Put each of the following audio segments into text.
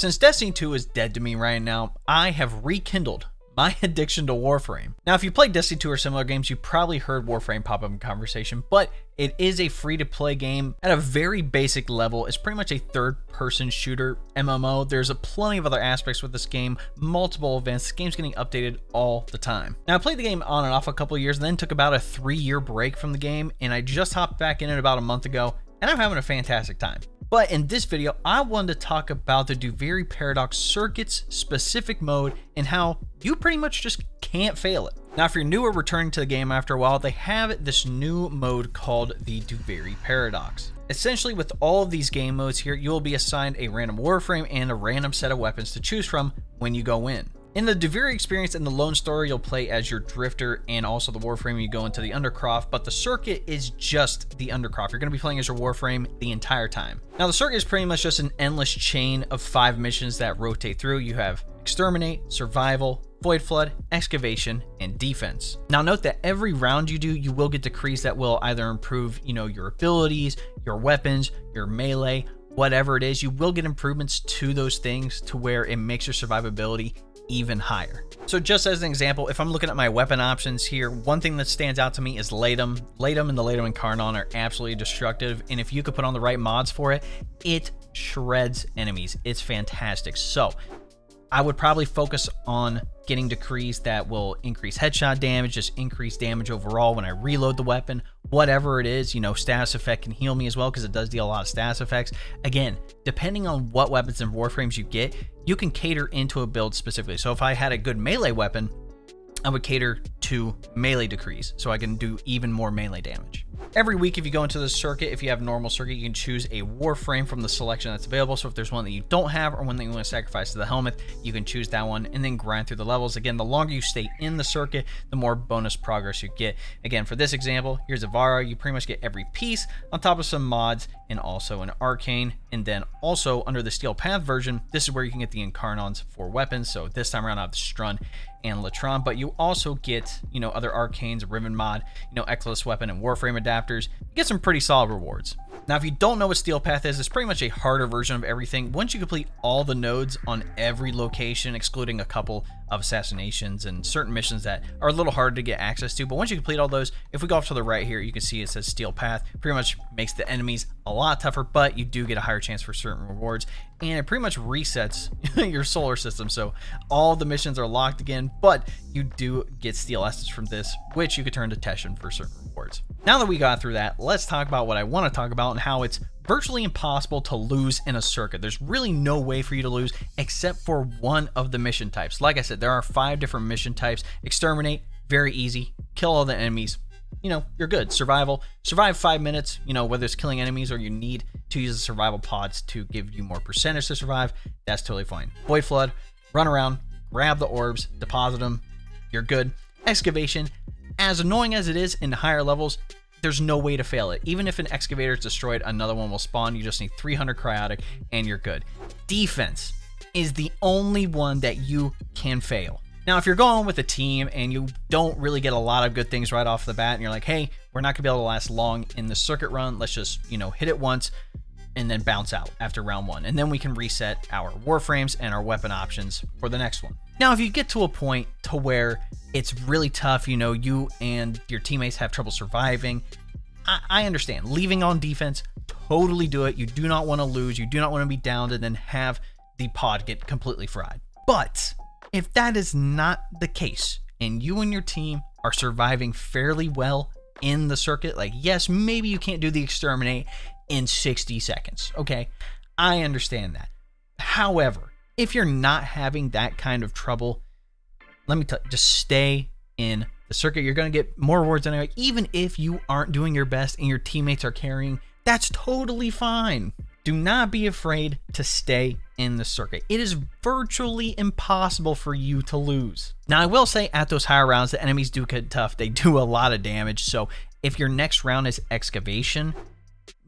Since Destiny 2 is dead to me right now, I have rekindled my addiction to Warframe. Now, if you played Destiny 2 or similar games, you probably heard Warframe pop up in conversation, but it is a free-to-play game at a very basic level. It's pretty much a third-person shooter MMO. There's plenty of other aspects with this game, multiple events. This game's getting updated all the time. Now, I played the game on and off a couple of years, and then took about a 3-year break from the game, and I just hopped back in it about a month ago, and I'm having a fantastic time. But in this video, I wanted to talk about the Duviri Paradox Circuits specific mode and how you pretty much just can't fail it. Now, if you're new or returning to the game after a while, they have this new mode called the Duviri Paradox. Essentially, with all of these game modes here, you will be assigned a random warframe and a random set of weapons to choose from when you go in. In the Duviri experience and the Lone Star, you'll play as your Drifter and also the Warframe you go into the Undercroft, but the circuit is just the Undercroft. You're going to be playing as your Warframe the entire time. Now, the circuit is pretty much just an endless chain of 5 missions that rotate through. You have Exterminate, Survival, Void Flood, Excavation, and Defense. Now, note that every round you do, you will get decrees that will either improve, your abilities, your weapons, your melee, whatever it is. You will get improvements to those things to where it makes your survivability even higher. So just as an example, if I'm looking at my weapon options here, one thing that stands out to me is Latum. Latum and the Latum Incarnon are absolutely destructive, and if you could put on the right mods for it, it shreds enemies. It's fantastic. So I would probably focus on getting decrees that will increase headshot damage, just increase damage overall when I reload the weapon, whatever it is. Status effect can heal me as well because it does deal a lot of status effects. Again, depending on what weapons and warframes you get, you can cater into a build specifically. So if I had a good melee weapon, I would cater to melee decrees so I can do even more melee damage. Every week, if you go into the circuit, if you have normal circuit, you can choose a warframe from the selection that's available. So if there's one that you don't have or one that you want to sacrifice to the helmet, you can choose that one and then grind through the levels. Again, the longer you stay in the circuit, the more bonus progress you get. Again, for this example, here's Avara. You pretty much get every piece on top of some mods and also an arcane. And then also under the Steel Path version, this is where you can get the Incarnons for weapons. So this time around I have the Strun and Latron, but you also get, other arcanes, Riven mod, Eclipse weapon and Warframe adapters. You get some pretty solid rewards. Now, if you don't know what Steel Path is, it's pretty much a harder version of everything. Once you complete all the nodes on every location, excluding a couple of assassinations and certain missions that are a little harder to get access to, but once you complete all those, if we go off to the right here, you can see it says Steel Path. Pretty much makes the enemies a lot tougher, but you do get a higher chance for certain rewards, and it pretty much resets your solar system. So all the missions are locked again, but you do get Steel Essence from this, which you could turn to Teshin for certain rewards. Now that we got through that, let's talk about what I want to talk about and how it's virtually impossible to lose in a circuit. There's really no way for you to lose except for one of the mission types. Like I said, there are 5 different mission types. Exterminate, very easy. Kill all the enemies. You're good. Survival, survive 5 minutes, whether it's killing enemies or you need to use the survival pods to give you more percentage to survive, that's totally fine. Void Flood, run around, grab the orbs, deposit them, you're good. Excavation, as annoying as it is in higher levels, there's no way to fail it. Even if an excavator is destroyed, another one will spawn. You just need 300 cryotic and you're good. Defense is the only one that you can fail. Now, if you're going with a team and you don't really get a lot of good things right off the bat and you're like, hey, we're not gonna be able to last long in the circuit run, let's just, hit it once and then bounce out after round 1. And then we can reset our warframes and our weapon options for the next one. Now, if you get to a point to where it's really tough, you and your teammates have trouble surviving, I understand. Leaving on defense, totally do it. You do not want to lose. You do not want to be downed and then have the pod get completely fried. But if that is not the case and you and your team are surviving fairly well in the circuit, like, yes, maybe you can't do the Exterminate in 60 seconds. Okay, I understand that. However, if you're not having that kind of trouble, let me tell you, just stay in the circuit. You're going to get more rewards anyway. Even if you aren't doing your best and your teammates are carrying, that's totally fine. Do not be afraid to stay in the circuit. It is virtually impossible for you to lose. Now, I will say at those higher rounds, the enemies do get tough. They do a lot of damage. So if your next round is Excavation,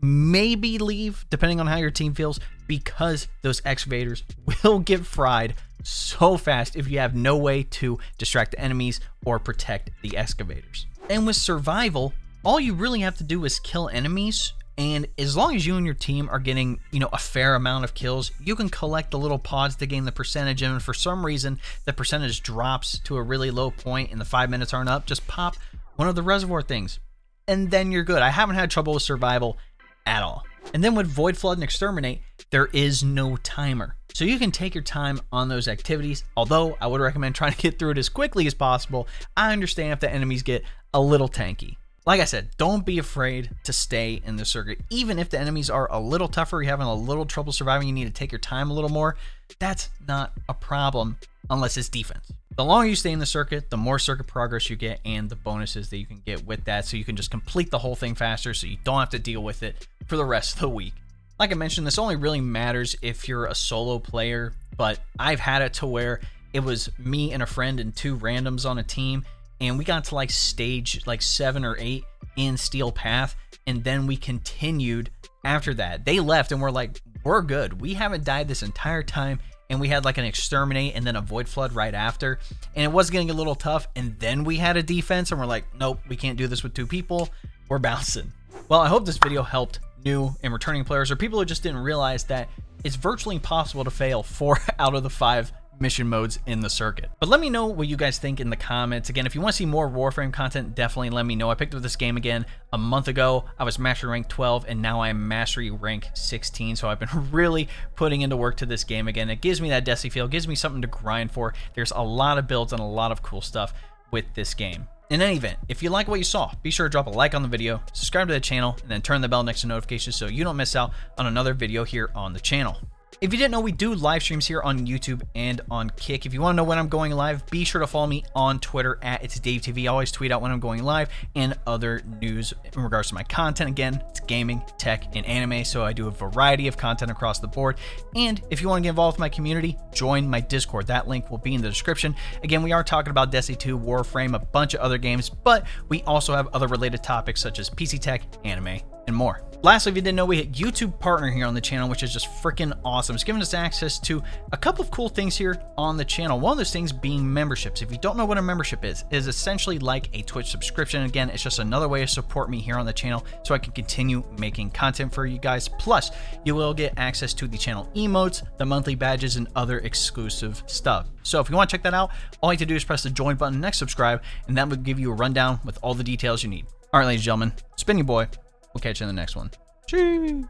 maybe leave, depending on how your team feels, because those excavators will get fried so fast if you have no way to distract the enemies or protect the excavators. And with survival, all you really have to do is kill enemies And as long as you and your team are getting, a fair amount of kills, you can collect the little pods to gain the percentage. And if for some reason the percentage drops to a really low point and the 5 minutes aren't up, just pop one of the reservoir things and then you're good. I haven't had trouble with survival at all. And then with Void Flood and Exterminate, there is no timer. So you can take your time on those activities, although I would recommend trying to get through it as quickly as possible. I understand if the enemies get a little tanky. Like I said, don't be afraid to stay in the circuit. Even if the enemies are a little tougher, you're having a little trouble surviving, you need to take your time a little more, that's not a problem unless it's defense. The longer you stay in the circuit, the more circuit progress you get and the bonuses that you can get with that, so you can just complete the whole thing faster so you don't have to deal with it for the rest of the week. Like I mentioned, this only really matters if you're a solo player, but I've had it to where it was me and a friend and 2 randoms on a team, and we got to like stage 7 or 8 in Steel Path, and then we continued after that. They left and we're like, we're good. We haven't died this entire time, and we had like an Exterminate and then a Void Flood right after, and it was getting a little tough, and then we had a defense, and we're like, nope, we can't do this with 2 people. We're bouncing. Well, I hope this video helped new and returning players, or people who just didn't realize that it's virtually impossible to fail 4 out of the 5 mission modes in the circuit. But let me know what you guys think in the comments. Again, if you want to see more Warframe content, definitely let me know. I picked up this game again a month ago. I was mastery rank 12 and now I'm mastery rank 16, so I've been really putting into work to this game again. It gives me that Destiny feel, gives me something to grind for. There's a lot of builds and a lot of cool stuff with this game. In any event, if you like what you saw, be sure to drop a like on the video, subscribe to the channel, and then turn the bell next to notifications so you don't miss out on another video here on the channel. If you didn't know, we do live streams here on YouTube and on Kick. If you want to know when I'm going live, be sure to follow me on Twitter at ItsDaveTV. I always tweet out when I'm going live and other news in regards to my content. Again, it's gaming, tech, and anime, so I do a variety of content across the board. And if you want to get involved with my community, join my Discord. That link will be in the description. Again, we are talking about Destiny 2, Warframe, a bunch of other games, but we also have other related topics such as PC tech, anime, and more. Lastly, if you didn't know, we hit YouTube Partner here on the channel, which is just freaking awesome. It's giving us access to a couple of cool things here on the channel. One of those things being memberships. If you don't know what a membership is essentially like a Twitch subscription. Again, it's just another way to support me here on the channel so I can continue making content for you guys. Plus, you will get access to the channel emotes, the monthly badges, and other exclusive stuff. So if you want to check that out, all you have to do is press the join button next subscribe, and that will give you a rundown with all the details you need. All right, ladies and gentlemen, it's been your boy. We'll catch you in the next one. Cheers.